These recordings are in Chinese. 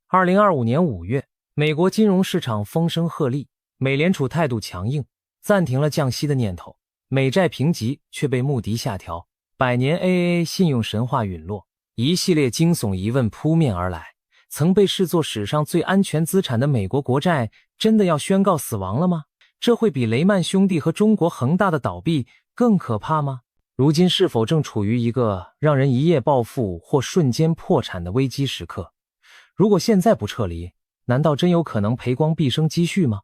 2025年5月，美国金融市场风声鹤唳，美联储态度强硬，暂停了降息的念头，美债评级却被穆迪下调，百年 AAA 信用神话陨落，一系列惊悚疑问扑面而来。曾被视作史上最安全资产的美国国债，真的要宣告死亡了吗？这会比雷曼兄弟和中国恒大的倒闭更可怕吗？如今是否正处于一个让人一夜暴富或瞬间破产的危机时刻？如果现在不撤离，难道真有可能赔光毕生积蓄吗？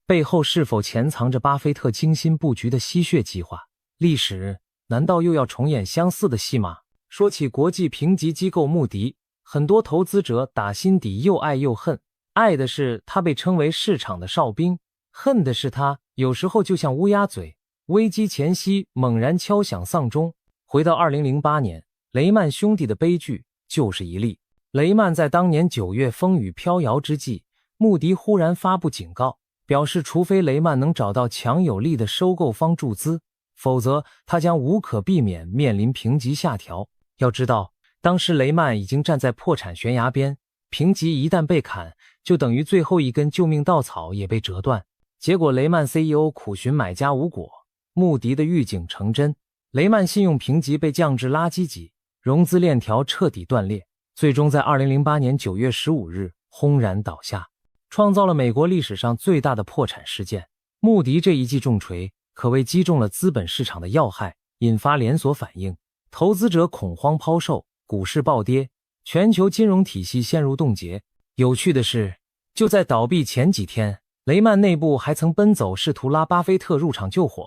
背后是否潜藏着巴菲特精心布局的吸血计划？历史难道又要重演相似的戏码？说起国际评级机构穆迪，很多投资者打心底又爱又恨，爱的是他被称为市场的哨兵，恨的是他有时候就像乌鸦嘴，危机前夕猛然敲响丧钟。回到2008年，雷曼兄弟的悲剧就是一例。雷曼在当年9月风雨飘摇之际，穆迪忽然发布警告，表示除非雷曼能找到强有力的收购方注资，否则他将无可避免面临评级下调。要知道，当时雷曼已经站在破产悬崖边，评级一旦被砍，就等于最后一根救命稻草也被折断。结果雷曼 CEO 苦寻买家无果，穆迪的预警成真，雷曼信用评级被降至垃圾级，融资链条彻底断裂，最终在2008年9月15日轰然倒下，创造了美国历史上最大的破产事件。穆迪这一记重锤可谓击中了资本市场的要害，引发连锁反应，投资者恐慌抛售，股市暴跌，全球金融体系陷入冻结。有趣的是，就在倒闭前几天，雷曼内部还曾奔走试图拉巴菲特入场救火，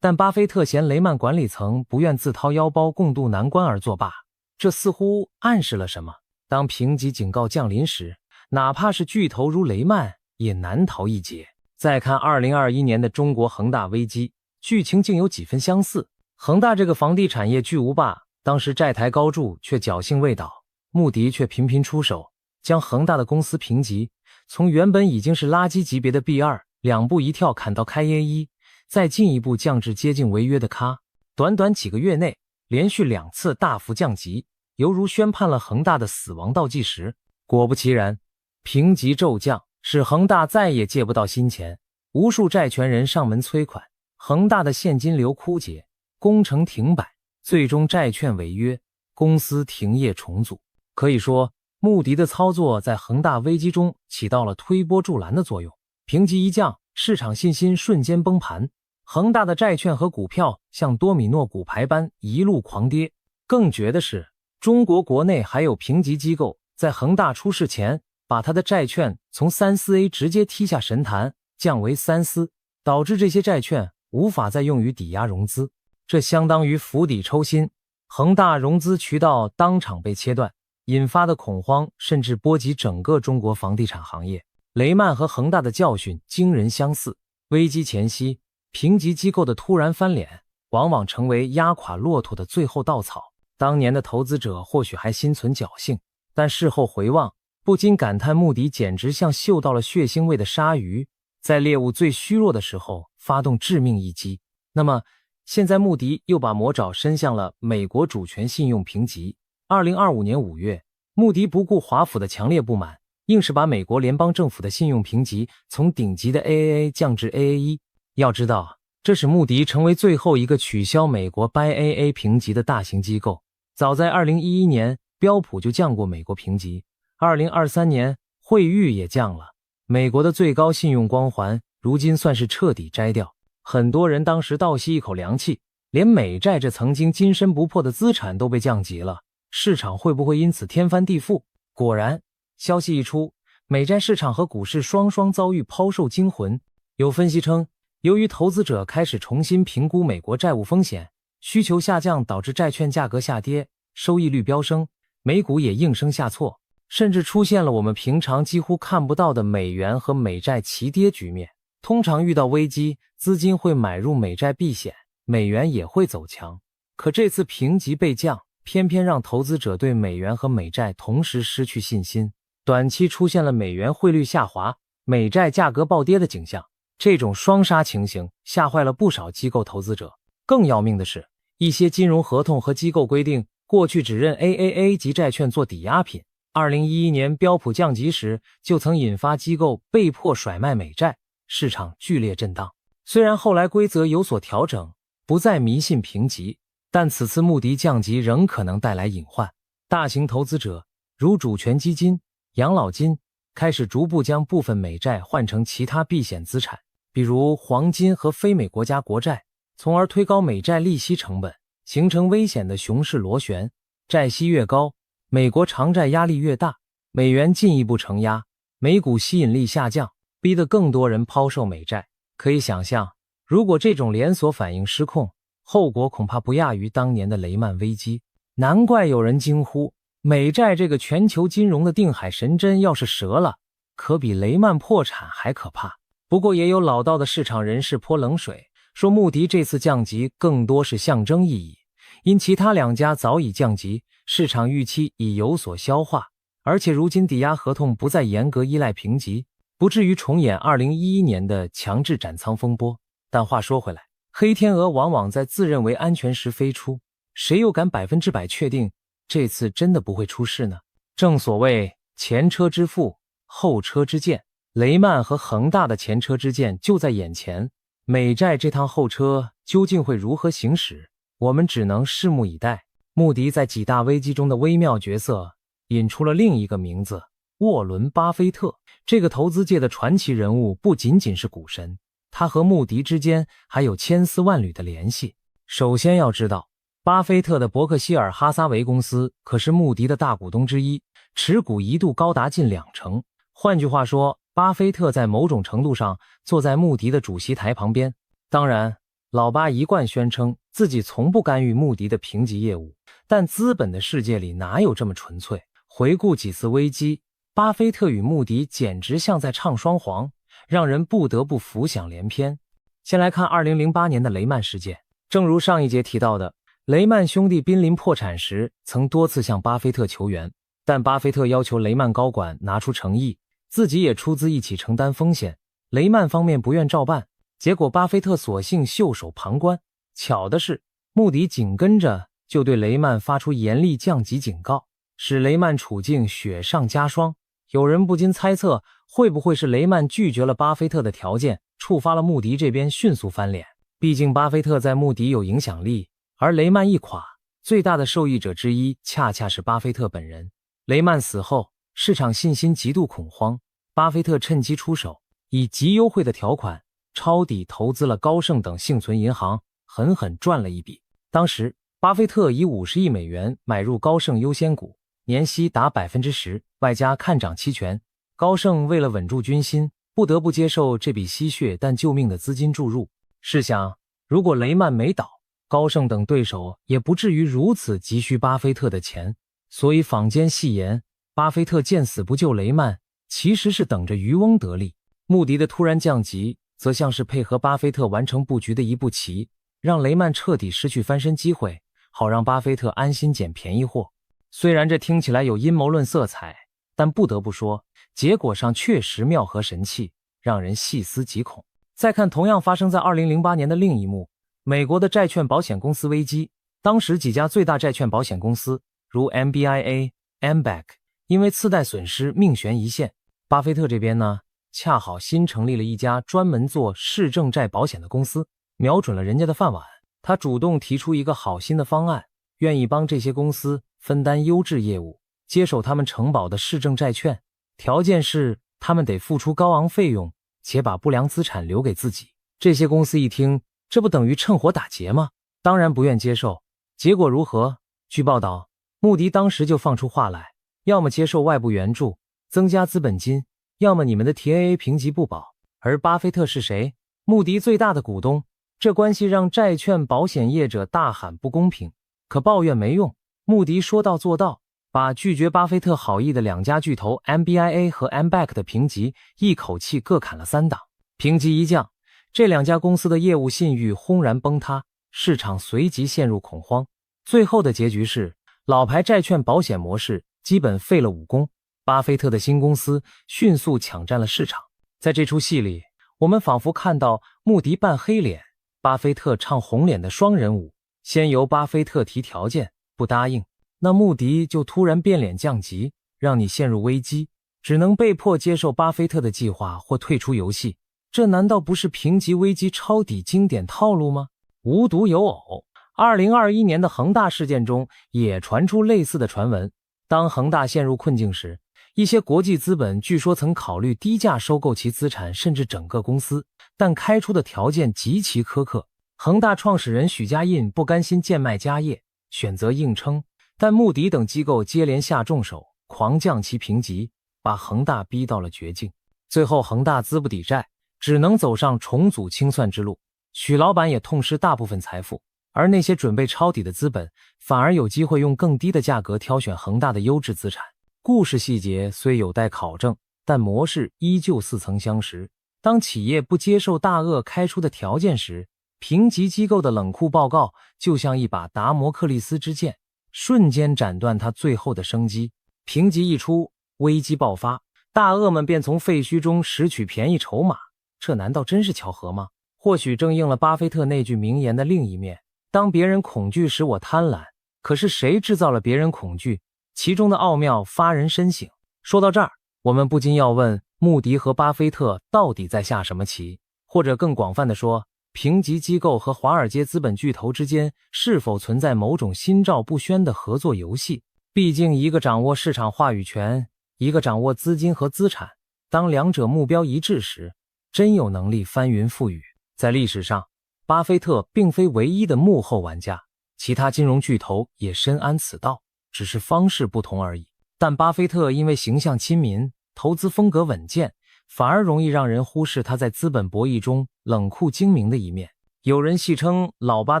但巴菲特嫌雷曼管理层不愿自掏腰包共度难关而作罢。这似乎暗示了什么？当评级警告降临时，哪怕是巨头如雷曼也难逃一劫。再看2021年的中国恒大危机，剧情竟有几分相似。恒大这个房地产业巨无霸，当时债台高筑却侥幸未倒，穆迪却频频出手，将恒大的公司评级从原本已经是垃圾级别的 B2 两步一跳砍到开 A1， 再进一步降至接近违约的咖。短短几个月内连续2次大幅降级，犹如宣判了恒大的死亡倒计时。果不其然，评级骤降使恒大再也借不到新钱，无数债权人上门催款，恒大的现金流枯竭，工程停摆，最终债券违约，公司停业重组。可以说，穆迪的操作在恒大危机中起到了推波助澜的作用。评级一降，市场信心瞬间崩盘，恒大的债券和股票像多米诺骨牌般一路狂跌。更绝的是，中国国内还有评级机构在恒大出事前，把他的债券从3-4A 直接踢下神坛，降为3-4，导致这些债券无法再用于抵押融资。这相当于釜底抽薪，恒大融资渠道当场被切断，引发的恐慌甚至波及整个中国房地产行业。雷曼和恒大的教训惊人相似，危机前夕，评级机构的突然翻脸，往往成为压垮骆驼的最后稻草。当年的投资者或许还心存侥幸，但事后回望，不禁感叹穆迪简直像嗅到了血腥味的鲨鱼，在猎物最虚弱的时候发动致命一击。那么现在穆迪又把魔爪伸向了美国主权信用评级。2025年5月，穆迪不顾华府的强烈不满，硬是把美国联邦政府的信用评级从顶级的 AAA 降至 AA1。要知道，这使穆迪成为最后一个取消美国 BAA 评级的大型机构。早在2011年，标普就降过美国评级，2023年惠誉也降了。美国的最高信用光环如今算是彻底摘掉。很多人当时倒吸一口凉气，连美债这曾经金身不破的资产都被降级了，市场会不会因此天翻地覆？果然，消息一出，美债市场和股市双双遭遇抛售惊魂。有分析称，由于投资者开始重新评估美国债务风险，需求下降导致债券价格下跌，收益率飙升，美股也应声下挫，甚至出现了我们平常几乎看不到的美元和美债齐跌局面。通常遇到危机，资金会买入美债避险，美元也会走强。可这次评级被降，偏偏让投资者对美元和美债同时失去信心，短期出现了美元汇率下滑，美债价格暴跌的景象。这种双杀情形吓坏了不少机构投资者。更要命的是，一些金融合同和机构规定，过去只认 AAA 级债券做抵押品2011年标普降级时，就曾引发机构被迫甩卖美债，市场剧烈震荡。虽然后来规则有所调整，不再迷信评级，但此次穆迪降级仍可能带来隐患。大型投资者如主权基金、养老金开始逐步将部分美债换成其他避险资产，比如黄金和非美国家国债，从而推高美债利息成本，形成危险的熊市螺旋。债息越高，美国长债压力越大，美元进一步承压，美股吸引力下降，逼得更多人抛售美债。可以想象，如果这种连锁反应失控，后果恐怕不亚于当年的雷曼危机。难怪有人惊呼，美债这个全球金融的定海神针要是折了，可比雷曼破产还可怕。不过也有老道的市场人士泼冷水，说穆迪这次降级更多是象征意义，因其他两家早已降级，市场预期已有所消化，而且如今抵押合同不再严格依赖评级，不至于重演2011年的强制斩仓风波。但话说回来，黑天鹅往往在自认为安全时飞出，谁又敢100%确定这次真的不会出事呢？正所谓前车之覆，后车之鉴，雷曼和恒大的前车之鉴就在眼前，美债这趟后车究竟会如何行驶，我们只能拭目以待。穆迪在几大危机中的微妙角色，引出了另一个名字——沃伦·巴菲特。这个投资界的传奇人物不仅仅是股神，他和穆迪之间还有千丝万缕的联系。首先要知道，巴菲特的伯克希尔哈撒韦公司可是穆迪的大股东之一，持股一度高达近20%。换句话说，巴菲特在某种程度上坐在穆迪的主席台旁边。当然，老巴一贯宣称自己从不干预穆迪的评级业务，但资本的世界里哪有这么纯粹？回顾几次危机，巴菲特与穆迪简直像在唱双簧，让人不得不浮想联翩。先来看2008年的雷曼事件。正如上一节提到的，雷曼兄弟濒临破产时曾多次向巴菲特求援，但巴菲特要求雷曼高管拿出诚意，自己也出资一起承担风险。雷曼方面不愿照办，结果巴菲特索性袖手旁观。巧的是，穆迪紧跟着就对雷曼发出严厉降级警告，使雷曼处境雪上加霜。有人不禁猜测，会不会是雷曼拒绝了巴菲特的条件，触发了穆迪这边迅速翻脸？毕竟巴菲特在穆迪有影响力，而雷曼一垮，最大的受益者之一恰恰是巴菲特本人。雷曼死后，市场信心极度恐慌，巴菲特趁机出手，以极优惠的条款抄底投资了高盛等幸存银行，狠狠赚了一笔。当时巴菲特以50亿美元买入高盛优先股，年息达 10%， 外加看涨期权。高盛为了稳住军心，不得不接受这笔吸血但救命的资金注入。试想，如果雷曼没倒，高盛等对手也不至于如此急需巴菲特的钱。所以坊间戏言，巴菲特见死不救雷曼，其实是等着渔翁得利。穆迪的突然降级，则像是配合巴菲特完成布局的一步棋，让雷曼彻底失去翻身机会，好让巴菲特安心捡便宜货。虽然这听起来有阴谋论色彩，但不得不说，结果上确实妙合神器，让人细思极恐。再看同样发生在2008年的另一幕，美国的债券保险公司危机。当时几家最大债券保险公司如 MBIA、MBAC 因为次贷损失命悬一线。巴菲特这边呢，恰好新成立了一家专门做市政债保险的公司，瞄准了人家的饭碗。他主动提出一个好心的方案，愿意帮这些公司分担优质业务，接手他们承保的市政债券，条件是他们得付出高昂费用，且把不良资产留给自己。这些公司一听，这不等于趁火打劫吗？当然不愿接受。结果如何？据报道，穆迪当时就放出话来，要么接受外部援助，增加资本金，要么你们的 TAA 评级不保。而巴菲特是谁？穆迪最大的股东，这关系让债券保险业者大喊不公平，可抱怨没用。穆迪说到做到，把拒绝巴菲特好意的两家巨头 MBIA 和 MBAC 的评级一口气各砍了3档。评级一降，这两家公司的业务信誉轰然崩塌，市场随即陷入恐慌。最后的结局是，老牌债券保险模式基本废了武功，巴菲特的新公司迅速抢占了市场。在这出戏里，我们仿佛看到穆迪扮黑脸，巴菲特唱红脸的双人舞。先由巴菲特提条件，不答应，那穆迪就突然变脸降级，让你陷入危机，只能被迫接受巴菲特的计划或退出游戏。这难道不是评级危机抄底经典套路吗？无独有偶，2021年的恒大事件中也传出类似的传闻。当恒大陷入困境时，一些国际资本据说曾考虑低价收购其资产甚至整个公司，但开出的条件极其苛刻。恒大创始人许家印不甘心贱卖家业，选择硬撑，但穆迪等机构接连下重手，狂降其评级，把恒大逼到了绝境。最后恒大资不抵债，只能走上重组清算之路。许老板也痛失大部分财富，而那些准备抄底的资本反而有机会用更低的价格挑选恒大的优质资产。故事细节虽有待考证，但模式依旧似曾相识。当企业不接受大鳄开出的条件时，评级机构的冷酷报告就像一把达摩克利斯之剑，瞬间斩断它最后的生机。评级一出，危机爆发，大鳄们便从废墟中拾取便宜筹码。这难道真是巧合吗？或许正应了巴菲特那句名言的另一面，当别人恐惧时我贪婪。可是谁制造了别人恐惧？其中的奥妙发人深省。说到这儿，我们不禁要问，穆迪和巴菲特到底在下什么棋？或者更广泛的说，评级机构和华尔街资本巨头之间是否存在某种心照不宣的合作游戏？毕竟一个掌握市场话语权，一个掌握资金和资产，当两者目标一致时，真有能力翻云覆雨。在历史上，巴菲特并非唯一的幕后玩家，其他金融巨头也深谙此道，只是方式不同而已。但巴菲特因为形象亲民，投资风格稳健，反而容易让人忽视他在资本博弈中冷酷精明的一面。有人戏称老巴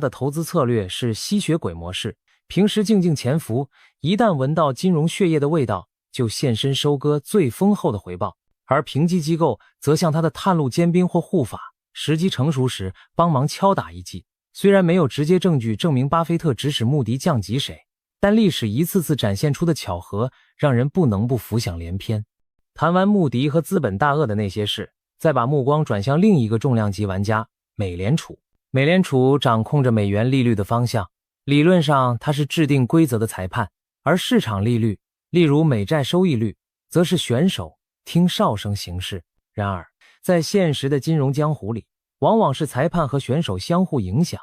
的投资策略是吸血鬼模式，平时静静潜伏，一旦闻到金融血液的味道，就现身收割最丰厚的回报。而评级机构则像他的探路尖兵或护法，时机成熟时帮忙敲打一记。虽然没有直接证据证明巴菲特指使穆迪降级谁，但历史一次次展现出的巧合让人不能不浮想联翩。谈完穆迪和资本大鳄的那些事，再把目光转向另一个重量级玩家美联储。美联储掌控着美元利率的方向，理论上它是制定规则的裁判，而市场利率，例如美债收益率，则是选手听哨声行事。然而在现实的金融江湖里，往往是裁判和选手相互影响，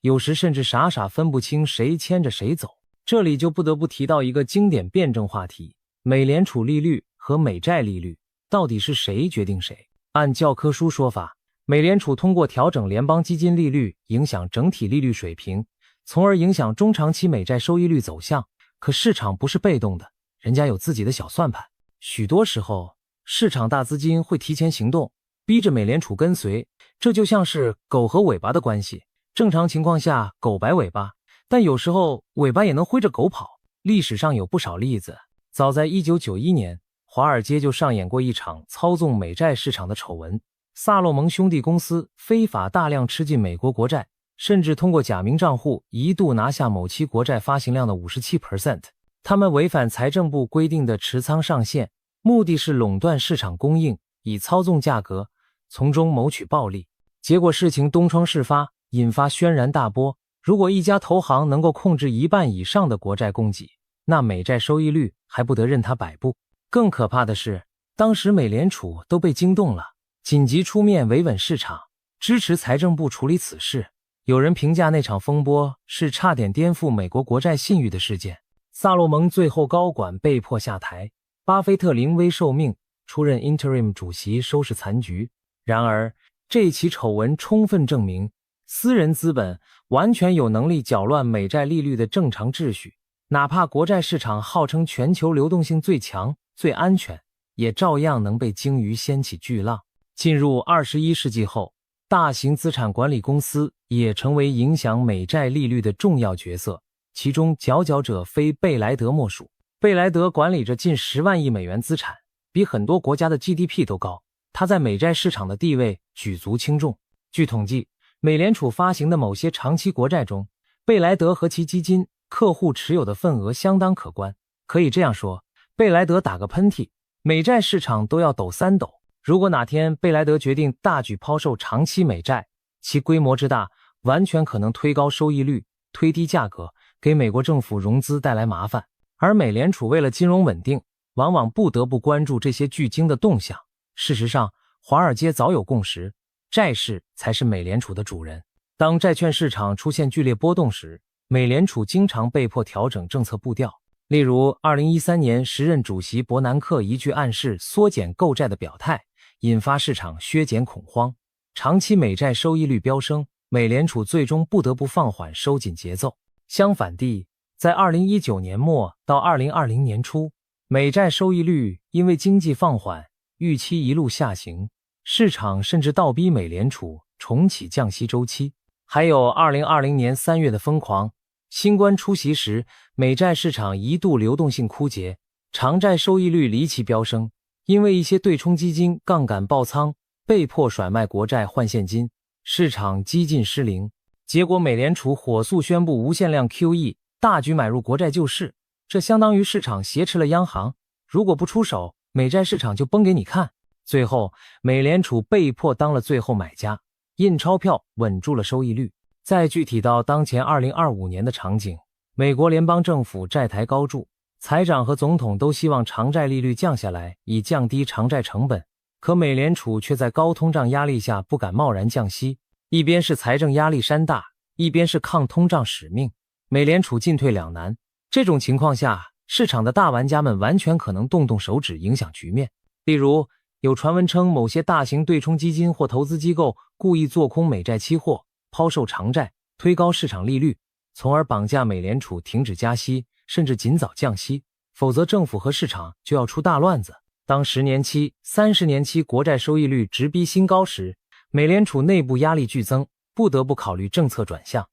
有时甚至傻傻分不清谁牵着谁走。这里就不得不提到一个经典辩证话题，美联储利率和美债利率到底是谁决定谁？按教科书说法，美联储通过调整联邦基金利率影响整体利率水平，从而影响中长期美债收益率走向。可市场不是被动的，人家有自己的小算盘。许多时候，市场大资金会提前行动，逼着美联储跟随，这就像是狗和尾巴的关系。正常情况下，狗摆尾巴，但有时候尾巴也能挥着狗跑。历史上有不少例子，早在1991年，华尔街就上演过一场操纵美债市场的丑闻。萨洛蒙兄弟公司非法大量吃进美国国债，甚至通过假名账户一度拿下某期国债发行量的 57%。 他们违反财政部规定的持仓上限，目的是垄断市场供应，以操纵价格，从中谋取暴利。结果事情东窗事发，引发轩然大波。如果一家投行能够控制1半以上的国债供给，那美债收益率还不得任它摆布。更可怕的是，当时美联储都被惊动了，紧急出面维稳市场，支持财政部处理此事。有人评价那场风波是差点颠覆美国国债信誉的事件。萨洛蒙最后高管被迫下台，巴菲特临危受命，出任 interim 主席收拾残局。然而这起丑闻充分证明，私人资本完全有能力搅乱美债利率的正常秩序，哪怕国债市场号称全球流动性最强、最安全，也照样能被鲸鱼掀起巨浪。进入21世纪后，大型资产管理公司也成为影响美债利率的重要角色，其中佼佼者非贝莱德莫属。贝莱德管理着近10万亿美元资产，比很多国家的 GDP 都高，他在美债市场的地位举足轻重。据统计，美联储发行的某些长期国债中，贝莱德和其基金客户持有的份额相当可观。可以这样说，贝莱德打个喷嚏，美债市场都要抖3抖。如果哪天贝莱德决定大举抛售长期美债，其规模之大，完全可能推高收益率，推低价格，给美国政府融资带来麻烦。而美联储为了金融稳定，往往不得不关注这些巨鲸的动向。事实上，华尔街早有共识，债市才是美联储的主人。当债券市场出现剧烈波动时，美联储经常被迫调整政策步调。例如2013年时任主席伯南克一句暗示缩减购债的表态，引发市场削减恐慌，长期美债收益率飙升，美联储最终不得不放缓收紧节奏。相反地，在2019年末到2020年初，美债收益率因为经济放缓，预期一路下行，市场甚至倒逼美联储重启降息周期。还有2020年3月的疯狂，新冠出席时，美债市场一度流动性枯竭，长债收益率离奇飙升，因为一些对冲基金杠杆爆仓，被迫甩卖国债换现金，市场几近失灵。结果美联储火速宣布无限量 QE， 大举买入国债救市，这相当于市场挟持了央行，如果不出手，美债市场就崩给你看。最后，美联储被迫当了最后买家，印钞票稳住了收益率。再具体到当前2025年的场景，美国联邦政府债台高筑，财长和总统都希望长债利率降下来，以降低偿债成本。可美联储却在高通胀压力下不敢贸然降息，一边是财政压力山大，一边是抗通胀使命，美联储进退两难。这种情况下，市场的大玩家们完全可能动动手指影响局面。例如，有传闻称某些大型对冲基金或投资机构故意做空美债期货，抛售长债，推高市场利率，从而绑架美联储停止加息，甚至尽早降息，否则政府和市场就要出大乱子。当10年期、30年期国债收益率直逼新高时，美联储内部压力剧增，不得不考虑政策转向。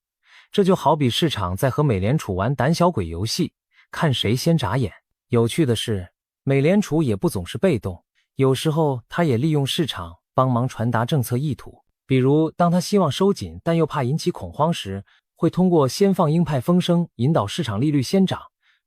这就好比市场在和美联储玩胆小鬼游戏，看谁先眨眼。有趣的是，美联储也不总是被动，有时候他也利用市场帮忙传达政策意图。比如当他希望收紧但又怕引起恐慌时，会通过先放鹰派风声引导市场利率先涨，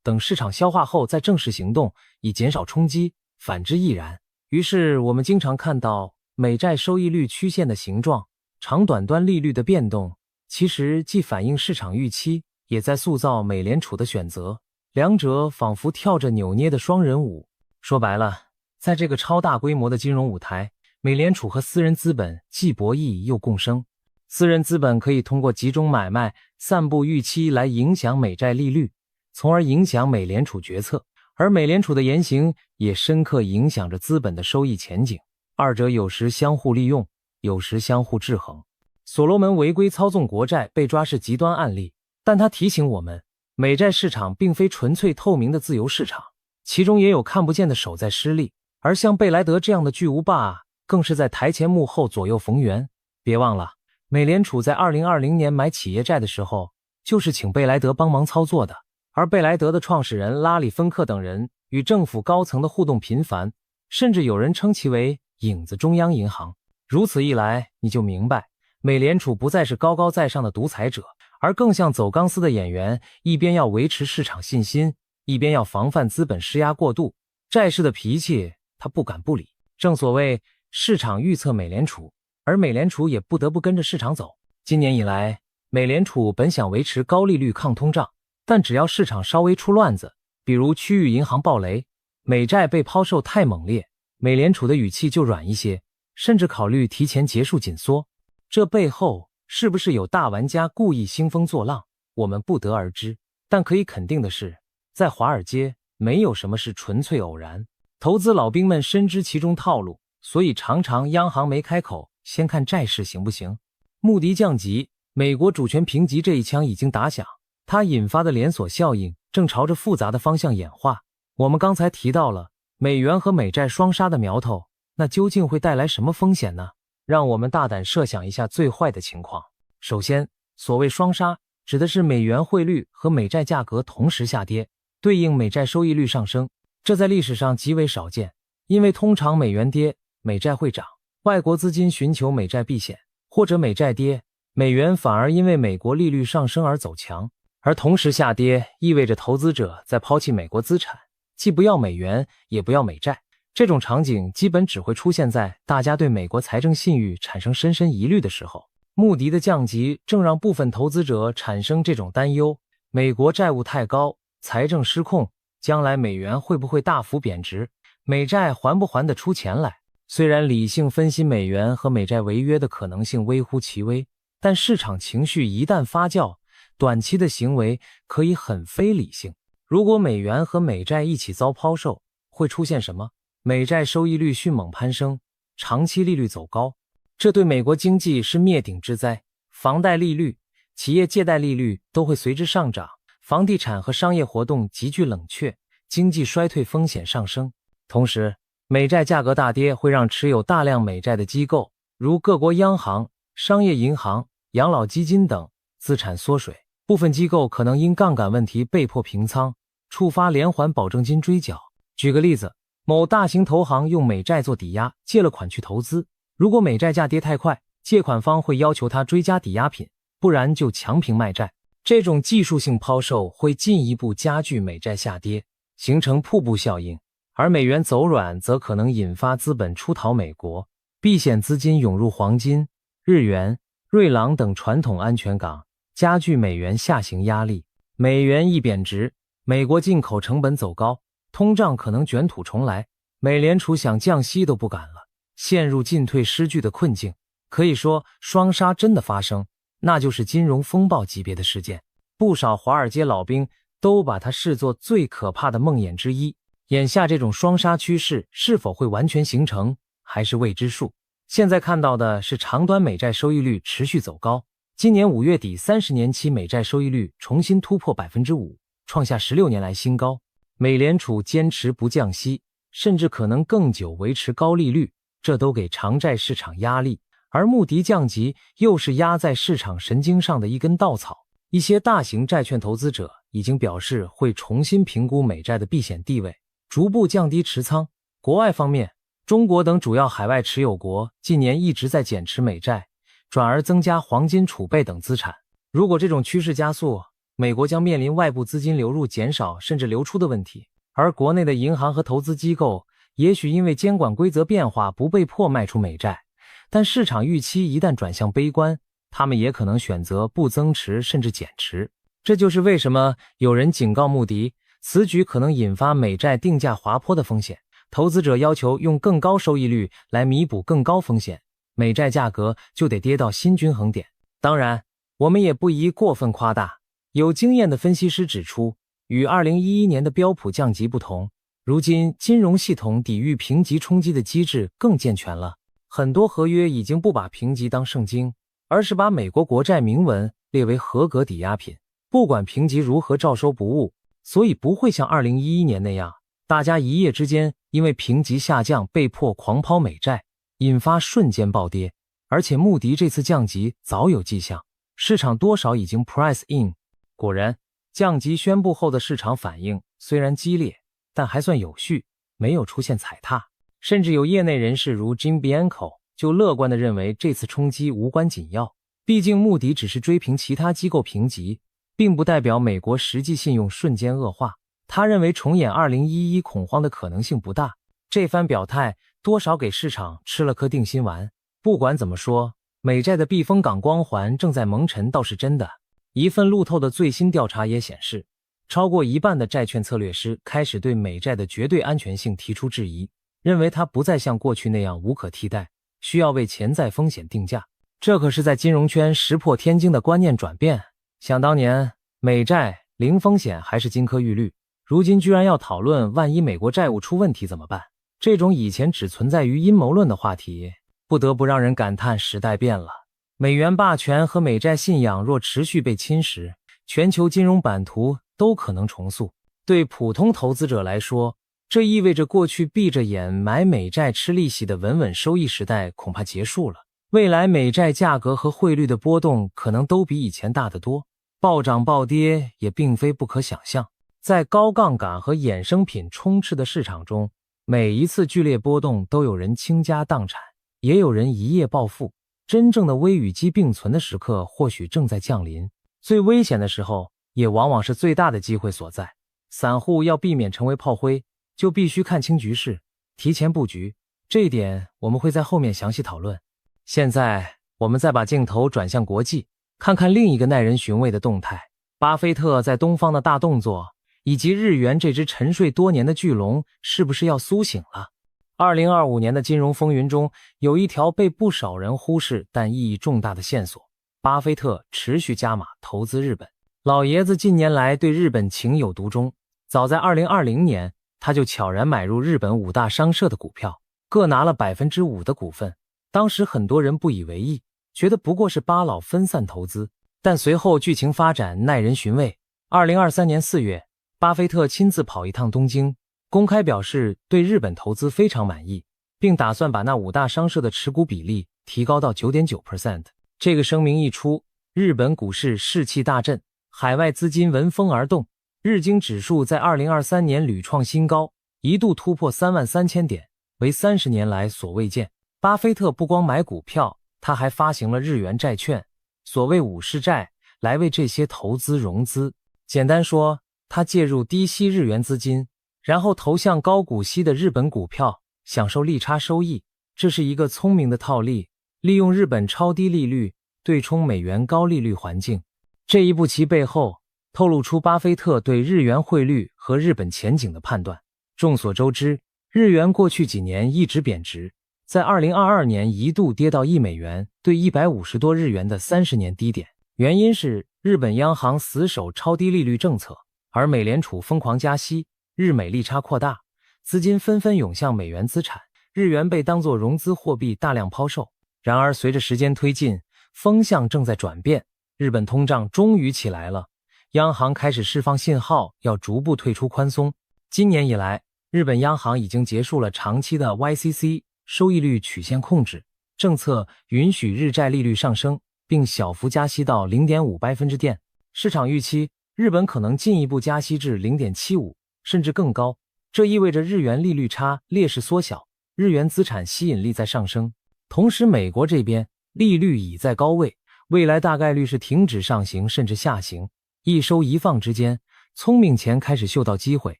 等市场消化后再正式行动，以减少冲击，反之亦然。于是我们经常看到美债收益率曲线的形状，长短端利率的变动，其实既反映市场预期，也在塑造美联储的选择，两者仿佛跳着扭捏的双人舞。说白了，在这个超大规模的金融舞台，美联储和私人资本既博弈又共生。私人资本可以通过集中买卖、散布预期来影响美债利率，从而影响美联储决策，而美联储的言行也深刻影响着资本的收益前景。二者有时相互利用，有时相互制衡。所罗门违规操纵国债被抓是极端案例，但他提醒我们，美债市场并非纯粹透明的自由市场，其中也有看不见的手在施力，而像贝莱德这样的巨无霸更是在台前幕后左右逢源。别忘了，美联储在2020年买企业债的时候，就是请贝莱德帮忙操作的，而贝莱德的创始人拉里·芬克等人与政府高层的互动频繁，甚至有人称其为影子中央银行。如此一来，你就明白，美联储不再是高高在上的独裁者，而更像走钢丝的演员，一边要维持市场信心，一边要防范资本施压过度。债市的脾气他不敢不理。正所谓市场预测美联储，而美联储也不得不跟着市场走。今年以来，美联储本想维持高利率抗通胀，但只要市场稍微出乱子，比如区域银行暴雷，美债被抛售太猛烈，美联储的语气就软一些，甚至考虑提前结束紧缩。这背后是不是有大玩家故意兴风作浪，我们不得而知。但可以肯定的是，在华尔街没有什么是纯粹偶然，投资老兵们深知其中套路，所以常常央行没开口，先看债市行不行。穆迪降级，美国主权评级这一枪已经打响，它引发的连锁效应正朝着复杂的方向演化。我们刚才提到了美元和美债双杀的苗头，那究竟会带来什么风险呢？让我们大胆设想一下最坏的情况。首先，所谓双杀指的是美元汇率和美债价格同时下跌，对应美债收益率上升。这在历史上极为少见，因为通常美元跌，美债会涨，外国资金寻求美债避险，或者美债跌，美元反而因为美国利率上升而走强。而同时下跌意味着投资者在抛弃美国资产，既不要美元也不要美债。这种场景基本只会出现在大家对美国财政信誉产生深深疑虑的时候。穆迪的降级正让部分投资者产生这种担忧，美国债务太高，财政失控，将来美元会不会大幅贬值，美债还不还得出钱来。虽然理性分析美元和美债违约的可能性微乎其微，但市场情绪一旦发酵，短期的行为可以很非理性。如果美元和美债一起遭抛售，会出现什么？美债收益率迅猛攀升，长期利率走高，这对美国经济是灭顶之灾。房贷利率、企业借贷利率都会随之上涨，房地产和商业活动急剧冷却，经济衰退风险上升。同时，美债价格大跌会让持有大量美债的机构，如各国央行、商业银行、养老基金等资产缩水，部分机构可能因杠杆问题被迫平仓，触发连环保证金追缴。举个例子，某大型投行用美债做抵押，借了款去投资，如果美债价跌太快，借款方会要求他追加抵押品，不然就强行卖债。这种技术性抛售会进一步加剧美债下跌，形成瀑布效应。而美元走软则可能引发资本出逃美国，避险资金涌入黄金、日元、瑞郎等传统安全港，加剧美元下行压力。美元一贬值，美国进口成本走高，通胀可能卷土重来，美联储想降息都不敢了，陷入进退失据的困境。可以说，双杀真的发生，那就是金融风暴级别的事件。不少华尔街老兵都把它视作最可怕的梦魇之一。眼下这种双杀趋势是否会完全形成，还是未知数。现在看到的是长端美债收益率持续走高，今年5月底30年期美债收益率重新突破 5%， 创下16年来新高。美联储坚持不降息，甚至可能更久维持高利率，这都给长债市场压力。而穆迪降级又是压在市场神经上的一根稻草。一些大型债券投资者已经表示会重新评估美债的避险地位，逐步降低持仓。国外方面，中国等主要海外持有国近年一直在减持美债，转而增加黄金储备等资产。如果这种趋势加速，美国将面临外部资金流入减少甚至流出的问题，而国内的银行和投资机构也许因为监管规则变化不被迫卖出美债，但市场预期一旦转向悲观，他们也可能选择不增持甚至减持。这就是为什么有人警告穆迪，此举可能引发美债定价滑坡的风险，投资者要求用更高收益率来弥补更高风险，美债价格就得跌到新均衡点。当然，我们也不宜过分夸大。有经验的分析师指出，与2011年的标普降级不同，如今金融系统抵御评级冲击的机制更健全了。很多合约已经不把评级当圣经，而是把美国国债明文列为合格抵押品，不管评级如何照收不误，所以不会像2011年那样，大家一夜之间因为评级下降被迫狂抛美债，引发瞬间暴跌。而且穆迪这次降级早有迹象，市场多少已经 price in。 果然，降级宣布后的市场反应虽然激烈，但还算有序，没有出现踩踏。甚至有业内人士如 Jim Bianco 就乐观地认为这次冲击无关紧要，毕竟穆迪只是追平其他机构评级，并不代表美国实际信用瞬间恶化。他认为重演2011恐慌的可能性不大。这番表态多少给市场吃了颗定心丸。不管怎么说，美债的避风港光环正在蒙尘倒是真的。一份路透的最新调查也显示，超过一半的债券策略师开始对美债的绝对安全性提出质疑，认为它不再像过去那样无可替代，需要为潜在风险定价。这可是在金融圈石破天惊的观念转变。想当年，美债零风险还是金科玉律，如今居然要讨论万一美国债务出问题怎么办。这种以前只存在于阴谋论的话题，不得不让人感叹时代变了。美元霸权和美债信仰若持续被侵蚀，全球金融版图都可能重塑。对普通投资者来说，这意味着过去闭着眼买美债吃利息的稳稳收益时代恐怕结束了。未来美债价格和汇率的波动可能都比以前大得多，暴涨暴跌也并非不可想象。在高杠杆和衍生品充斥的市场中，每一次剧烈波动都有人倾家荡产，也有人一夜暴富。真正的危与机并存的时刻或许正在降临，最危险的时候也往往是最大的机会所在。散户要避免成为炮灰，就必须看清局势，提前布局。这一点我们会在后面详细讨论。现在我们再把镜头转向国际，看看另一个耐人寻味的动态。巴菲特在东方的大动作以及日元这只沉睡多年的巨龙是不是要苏醒了。2025年的金融风云中，有一条被不少人忽视但意义重大的线索：巴菲特持续加码投资日本。老爷子近年来对日本情有独钟，早在2020年，他就悄然买入日本5大商社的股票，各拿了 5% 的股份。当时很多人不以为意，觉得不过是巴老分散投资，但随后剧情发展耐人寻味。2023年4月，巴菲特亲自跑一趟东京，公开表示对日本投资非常满意，并打算把那5大商社的持股比例提高到 9.9%。 这个声明一出，日本股市士气大振，海外资金闻风而动，日经指数在2023年屡创新高，一度突破33000点，为30年来所未见。巴菲特不光买股票，他还发行了日元债券，所谓武士债，来为这些投资融资。简单说，他介入低息日元资金，然后投向高股息的日本股票，享受利差收益。这是一个聪明的套利，利用日本超低利率对冲美元高利率环境。这一步棋背后透露出巴菲特对日元汇率和日本前景的判断。众所周知，日元过去几年一直贬值，在2022年一度跌到1美元兑150多日元的30年低点。原因是日本央行死守超低利率政策，而美联储疯狂加息，日美利差扩大，资金纷纷涌向美元资产，日元被当作融资货币大量抛售。然而随着时间推进，风向正在转变，日本通胀终于起来了，央行开始释放信号，要逐步退出宽松。今年以来，日本央行已经结束了长期的 YCC 收益率曲线控制政策，允许日债利率上升，并小幅加息到 0.5 百分点。市场预期日本可能进一步加息至 0.75 甚至更高，这意味着日元利率差劣势缩小，日元资产吸引力在上升。同时美国这边利率已在高位，未来大概率是停止上行甚至下行，一收一放之间，聪明钱开始嗅到机会，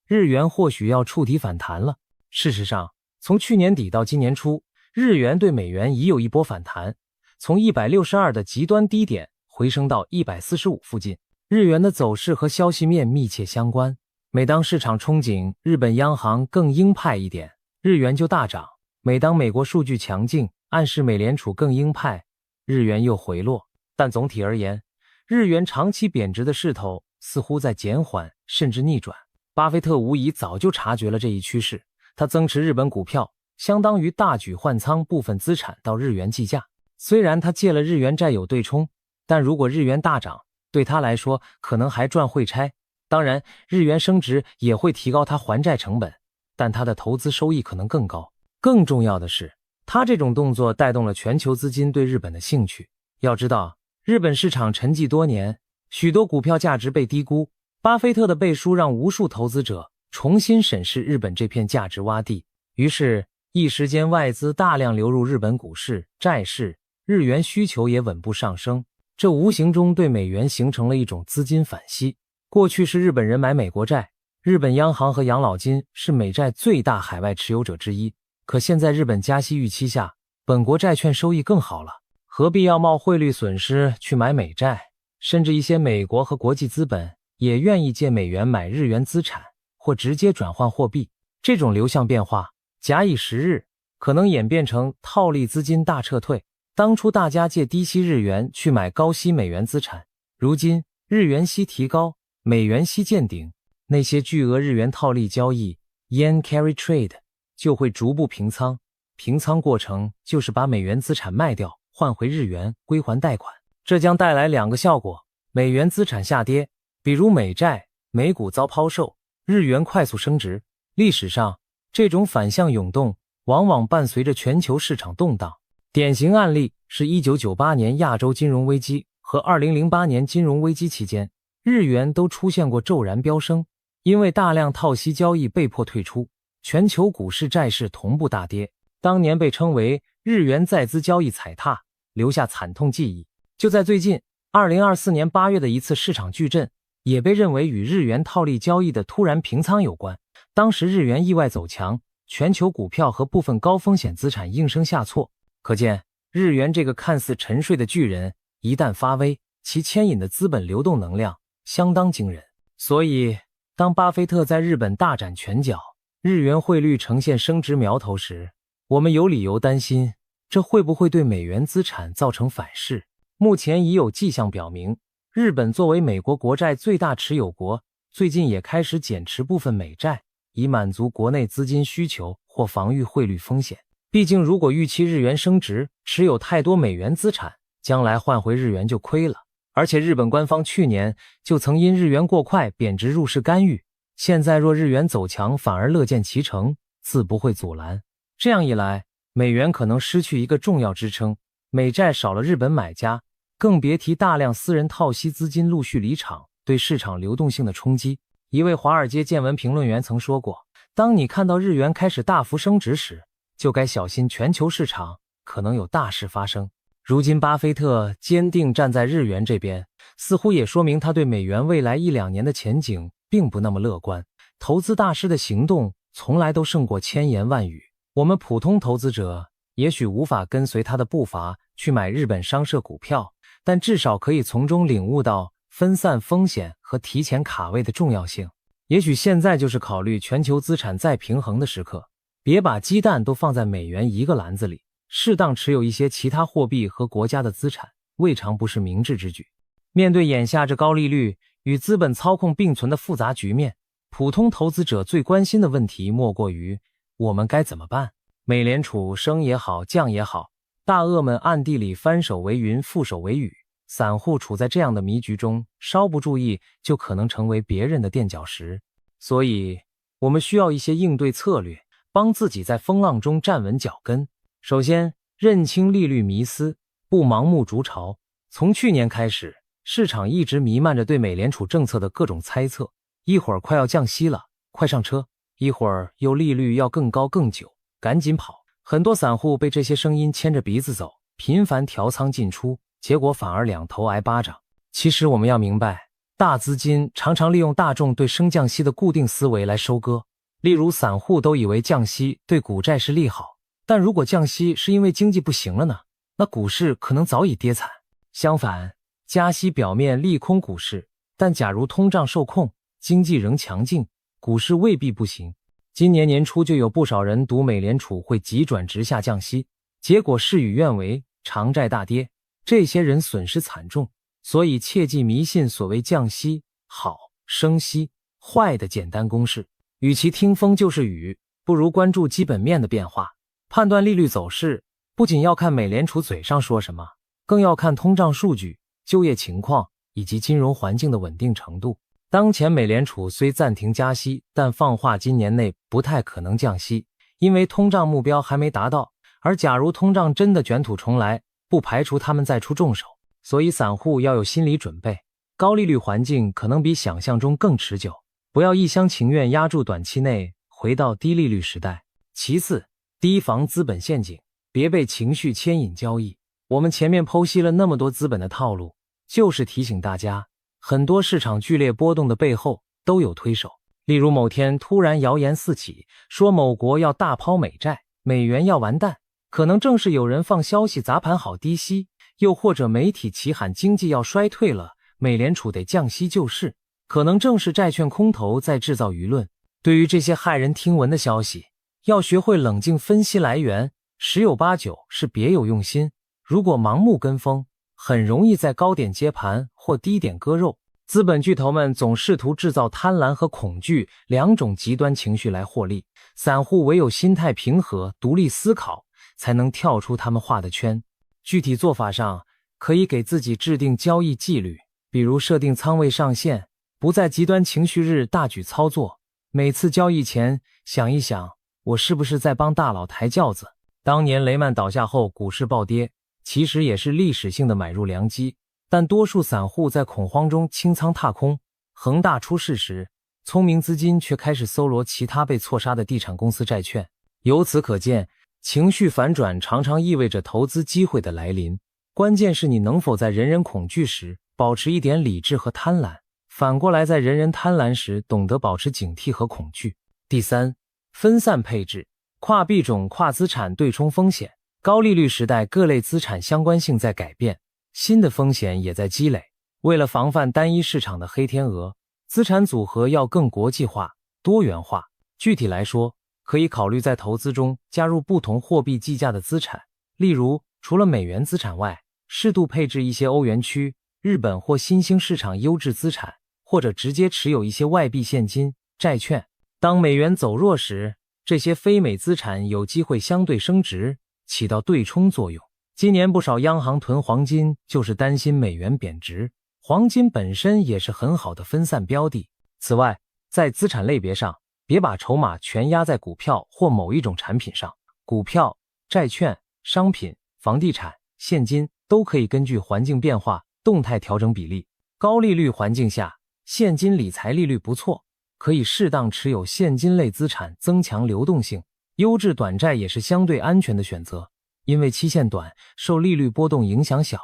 日元或许要触底反弹了。事实上，从去年底到今年初，日元对美元已有一波反弹，从162的极端低点回升到145附近。日元的走势和消息面密切相关，每当市场憧憬日本央行更鹰派一点，日元就大涨；每当美国数据强劲，暗示美联储更鹰派，日元又回落。但总体而言，日元长期贬值的势头似乎在减缓甚至逆转。巴菲特无疑早就察觉了这一趋势，他增持日本股票，相当于大举换仓部分资产到日元计价。虽然他借了日元债有对冲，但如果日元大涨，对他来说可能还赚汇差。当然，日元升值也会提高他还债成本，但他的投资收益可能更高。更重要的是，他这种动作带动了全球资金对日本的兴趣。要知道，日本市场沉寂多年，许多股票价值被低估，巴菲特的背书让无数投资者重新审视日本这片价值洼地。于是一时间外资大量流入日本股市、债市，日元需求也稳步上升，这无形中对美元形成了一种资金反吸。过去是日本人买美国债，日本央行和养老金是美债最大海外持有者之一，可现在日本加息预期下，本国债券收益更好了，何必要冒汇率损失去买美债？甚至一些美国和国际资本也愿意借美元买日元资产，或直接转换货币。这种流向变化，假以时日，可能演变成套利资金大撤退。当初大家借低息日元去买高息美元资产，如今日元息提高，美元息见顶，那些巨额日元套利交易 Yen carry trade 就会逐步平仓。平仓过程就是把美元资产卖掉，换回日元归还贷款。这将带来2个效果：美元资产下跌，比如美债、美股遭抛售，日元快速升值。历史上，这种反向涌动往往伴随着全球市场动荡。典型案例是1998年亚洲金融危机和2008年金融危机期间，日元都出现过骤然飙升，因为大量套息交易被迫退出，全球股市债市同步大跌。当年被称为日元再资交易踩踏，留下惨痛记忆。就在最近2024年8月的一次市场巨震，也被认为与日元套利交易的突然平仓有关。当时日元意外走强，全球股票和部分高风险资产应声下挫。可见日元这个看似沉睡的巨人一旦发威，其牵引的资本流动能量相当惊人。所以当巴菲特在日本大展拳脚，日元汇率呈现升值苗头时，我们有理由担心这会不会对美元资产造成反噬。目前已有迹象表明，日本作为美国国债最大持有国，最近也开始减持部分美债，以满足国内资金需求或防御汇率风险。毕竟如果预期日元升值，持有太多美元资产，将来换回日元就亏了。而且日本官方去年就曾因日元过快贬值入市干预，现在若日元走强，反而乐见其成，自不会阻拦。这样一来，美元可能失去一个重要支撑，美债少了日本买家，更别提大量私人套息资金陆续离场，对市场流动性的冲击。一位华尔街见闻评论员曾说过，当你看到日元开始大幅升值时，就该小心全球市场可能有大事发生。如今巴菲特坚定站在日元这边，似乎也说明他对美元未来1-2年的前景并不那么乐观。投资大师的行动从来都胜过千言万语，我们普通投资者也许无法跟随他的步伐去买日本商社股票，但至少可以从中领悟到分散风险和提前卡位的重要性。也许现在就是考虑全球资产再平衡的时刻，别把鸡蛋都放在美元一个篮子里，适当持有一些其他货币和国家的资产，未尝不是明智之举。面对眼下这高利率与资本操控并存的复杂局面，普通投资者最关心的问题莫过于我们该怎么办？美联储升也好，降也好，大鳄们暗地里翻手为云，覆手为雨，散户处在这样的迷局中，稍不注意就可能成为别人的垫脚石。所以我们需要一些应对策略，帮自己在风浪中站稳脚跟。首先，认清利率迷思，不盲目逐潮。从去年开始，市场一直弥漫着对美联储政策的各种猜测，一会儿快要降息了，快上车；一会儿又利率要更高更久，赶紧跑。很多散户被这些声音牵着鼻子走，频繁调仓进出，结果反而两头挨巴掌。其实我们要明白，大资金常常利用大众对升降息的固定思维来收割。例如，散户都以为降息对股债是利好，但如果降息是因为经济不行了呢？那股市可能早已跌惨。相反，加息表面利空股市，但假如通胀受控，经济仍强劲，股市未必不行。今年年初就有不少人赌美联储会急转直下降息，结果事与愿违，长债大跌，这些人损失惨重。所以切忌迷信所谓降息好、升息坏的简单公式，与其听风就是雨，不如关注基本面的变化。判断利率走势，不仅要看美联储嘴上说什么，更要看通胀数据、就业情况以及金融环境的稳定程度。当前美联储虽暂停加息，但放话今年内不太可能降息，因为通胀目标还没达到，而假如通胀真的卷土重来，不排除他们再出重手。所以散户要有心理准备，高利率环境可能比想象中更持久，不要一厢情愿压住短期内回到低利率时代。其次，提防资本陷阱，别被情绪牵引交易。我们前面剖析了那么多资本的套路，就是提醒大家，很多市场剧烈波动的背后都有推手。例如某天突然谣言四起，说某国要大抛美债，美元要完蛋，可能正是有人放消息砸盘好低息，又或者媒体齐喊经济要衰退了，美联储得降息救市，可能正是债券空头在制造舆论。对于这些骇人听闻的消息，要学会冷静分析来源，十有八九是别有用心。如果盲目跟风，很容易在高点接盘或低点割肉。资本巨头们总试图制造贪婪和恐惧两种极端情绪来获利，散户唯有心态平和，独立思考，才能跳出他们画的圈。具体做法上，可以给自己制定交易纪律，比如设定仓位上限，不在极端情绪日大举操作。每次交易前想一想，我是不是在帮大佬抬轿子？当年雷曼倒下后股市暴跌，其实也是历史性的买入良机，但多数散户在恐慌中清仓踏空。恒大出事时，聪明资金却开始搜罗其他被错杀的地产公司债券。由此可见，情绪反转常常意味着投资机会的来临，关键是你能否在人人恐惧时保持一点理智和贪婪，反过来在人人贪婪时懂得保持警惕和恐惧。第三，分散配置，跨币种、跨资产对冲风险。高利率时代，各类资产相关性在改变，新的风险也在积累。为了防范单一市场的黑天鹅，资产组合要更国际化、多元化。具体来说，可以考虑在投资中加入不同货币计价的资产，例如除了美元资产外，适度配置一些欧元区、日本或新兴市场优质资产，或者直接持有一些外币现金、债券。当美元走弱时，这些非美资产有机会相对升值，起到对冲作用。今年不少央行囤黄金，就是担心美元贬值。黄金本身也是很好的分散标的。此外，在资产类别上，别把筹码全压在股票或某一种产品上。股票、债券、商品、房地产、现金都可以根据环境变化动态调整比例。高利率环境下，现金理财利率不错，可以适当持有现金类资产增强流动性。优质短债也是相对安全的选择，因为期限短，受利率波动影响小。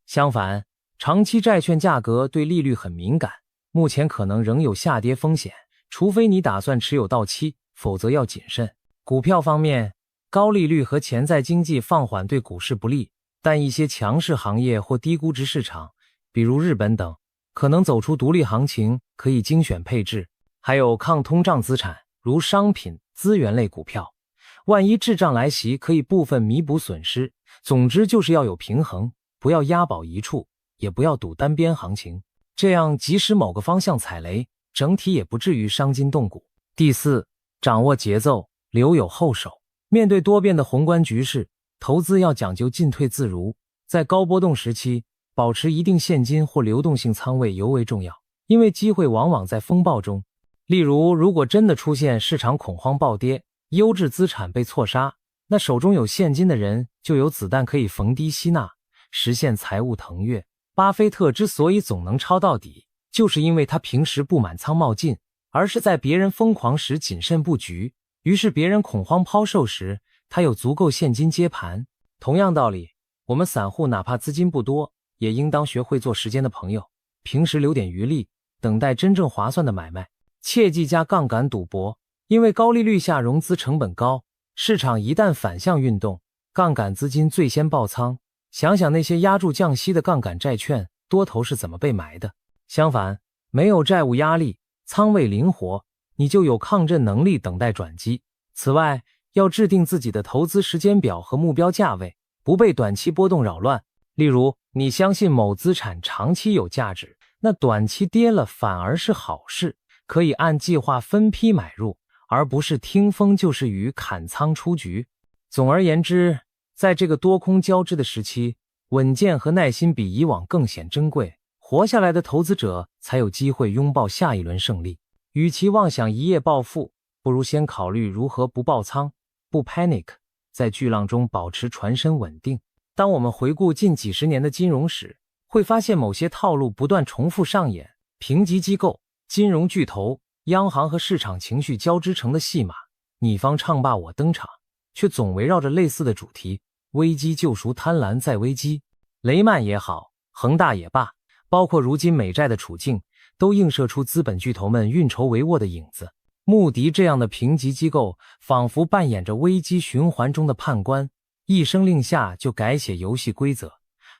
相反，长期债券价格对利率很敏感，目前可能仍有下跌风险，除非你打算持有到期，否则要谨慎。股票方面，高利率和潜在经济放缓对股市不利，但一些强势行业或低估值市场，比如日本等，可能走出独立行情，可以精选配置。还有抗通胀资产，如商品、资源类股票，万一滞胀来袭，可以部分弥补损失。总之就是要有平衡，不要押宝一处，也不要赌单边行情，这样即使某个方向踩雷，整体也不至于伤筋动骨。第四，掌握节奏，留有后手。面对多变的宏观局势，投资要讲究进退自如。在高波动时期，保持一定现金或流动性仓位尤为重要，因为机会往往在风暴中。例如，如果真的出现市场恐慌暴跌，优质资产被错杀，那手中有现金的人就有子弹可以逢低吸纳，实现财务腾跃。巴菲特之所以总能抄到底，就是因为他平时不满仓冒进，而是在别人疯狂时谨慎布局，于是别人恐慌抛售时，他有足够现金接盘。同样道理，我们散户哪怕资金不多，也应当学会做时间的朋友，平时留点余力，等待真正划算的买卖。切忌加杠杆赌博，因为高利率下融资成本高，市场一旦反向运动，杠杆资金最先爆仓。想想那些压住降息的杠杆债券，多头是怎么被埋的。相反，没有债务压力，仓位灵活，你就有抗震能力等待转机。此外，要制定自己的投资时间表和目标价位，不被短期波动扰乱。例如，你相信某资产长期有价值，那短期跌了反而是好事，可以按计划分批买入，而不是听风就是雨砍仓出局。总而言之，在这个多空交织的时期，稳健和耐心比以往更显珍贵，活下来的投资者才有机会拥抱下一轮胜利。与其妄想一夜暴富，不如先考虑如何不爆仓，不 panic， 在巨浪中保持船身稳定。当我们回顾近几十年的金融史，会发现某些套路不断重复上演，评级机构、金融巨头、央行和市场情绪交织成的戏码，你方唱罢我登场，却总围绕着类似的主题，危机救赎，贪婪再危机。雷曼也好，恒大也罢，包括如今美债的处境，都映射出资本巨头们运筹帷幄的影子。穆迪这样的评级机构仿佛扮演着危机循环中的判官，一声令下就改写游戏规则。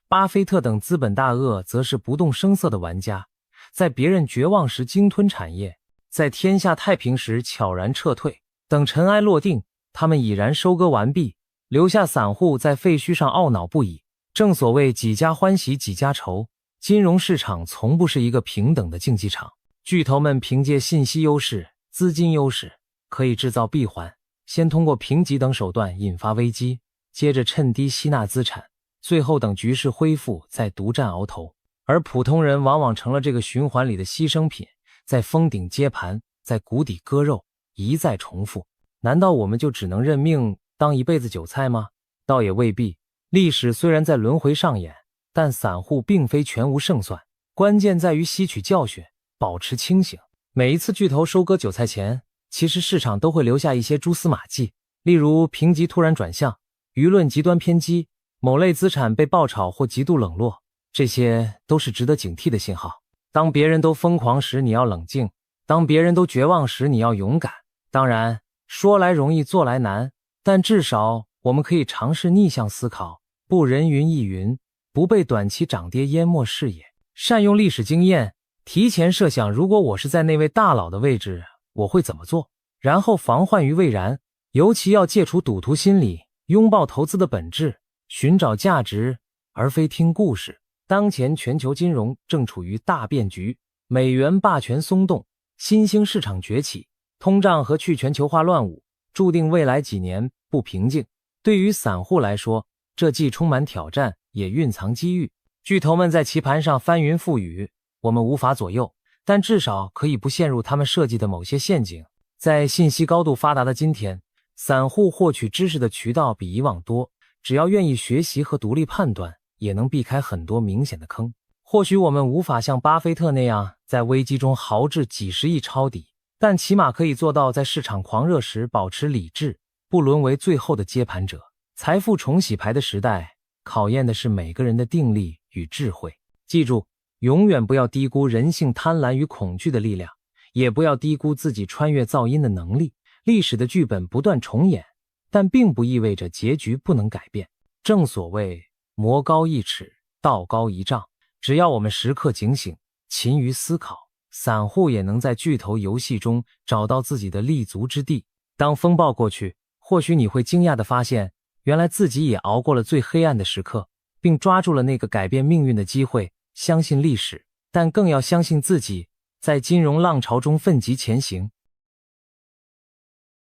巴菲特等资本大鳄则是不动声色的玩家，在别人绝望时鲸吞产业，在天下太平时悄然撤退，等尘埃落定，他们已然收割完毕，留下散户在废墟上懊恼不已。正所谓几家欢喜几家愁，金融市场从不是一个平等的竞技场。巨头们凭借信息优势、资金优势，可以制造闭环，先通过评级等手段引发危机，接着趁低吸纳资产，最后等局势恢复再独占鳌头。而普通人往往成了这个循环里的牺牲品，在峰顶接盘，在谷底割肉，一再重复。难道我们就只能认命当一辈子韭菜吗？倒也未必。历史虽然在轮回上演，但散户并非全无胜算，关键在于吸取教训，保持清醒。每一次巨头收割韭菜前，其实市场都会留下一些蛛丝马迹，例如评级突然转向，舆论极端偏激，某类资产被爆炒或极度冷落，这些都是值得警惕的信号。当别人都疯狂时，你要冷静；当别人都绝望时，你要勇敢。当然，说来容易做来难，但至少我们可以尝试逆向思考，不人云亦云，不被短期涨跌淹没视野，善用历史经验，提前设想如果我是在那位大佬的位置，我会怎么做，然后防患于未然。尤其要戒除赌徒心理，拥抱投资的本质，寻找价值而非听故事。当前全球金融正处于大变局，美元霸权松动，新兴市场崛起，通胀和去全球化乱舞，注定未来几年不平静。对于散户来说，这既充满挑战，也蕴藏机遇。巨头们在棋盘上翻云覆雨，我们无法左右，但至少可以不陷入他们设计的某些陷阱。在信息高度发达的今天，散户获取知识的渠道比以往多，只要愿意学习和独立判断，也能避开很多明显的坑。或许我们无法像巴菲特那样在危机中豪掷几十亿抄底，但起码可以做到在市场狂热时保持理智，不沦为最后的接盘者。财富重洗牌的时代，考验的是每个人的定力与智慧。记住，永远不要低估人性贪婪与恐惧的力量，也不要低估自己穿越噪音的能力。历史的剧本不断重演，但并不意味着结局不能改变。正所谓魔高一尺，道高一丈，只要我们时刻警醒，勤于思考，散户也能在巨头游戏中找到自己的立足之地。当风暴过去，或许你会惊讶地发现，原来自己也熬过了最黑暗的时刻，并抓住了那个改变命运的机会。相信历史，但更要相信自己，在金融浪潮中奋楫前行。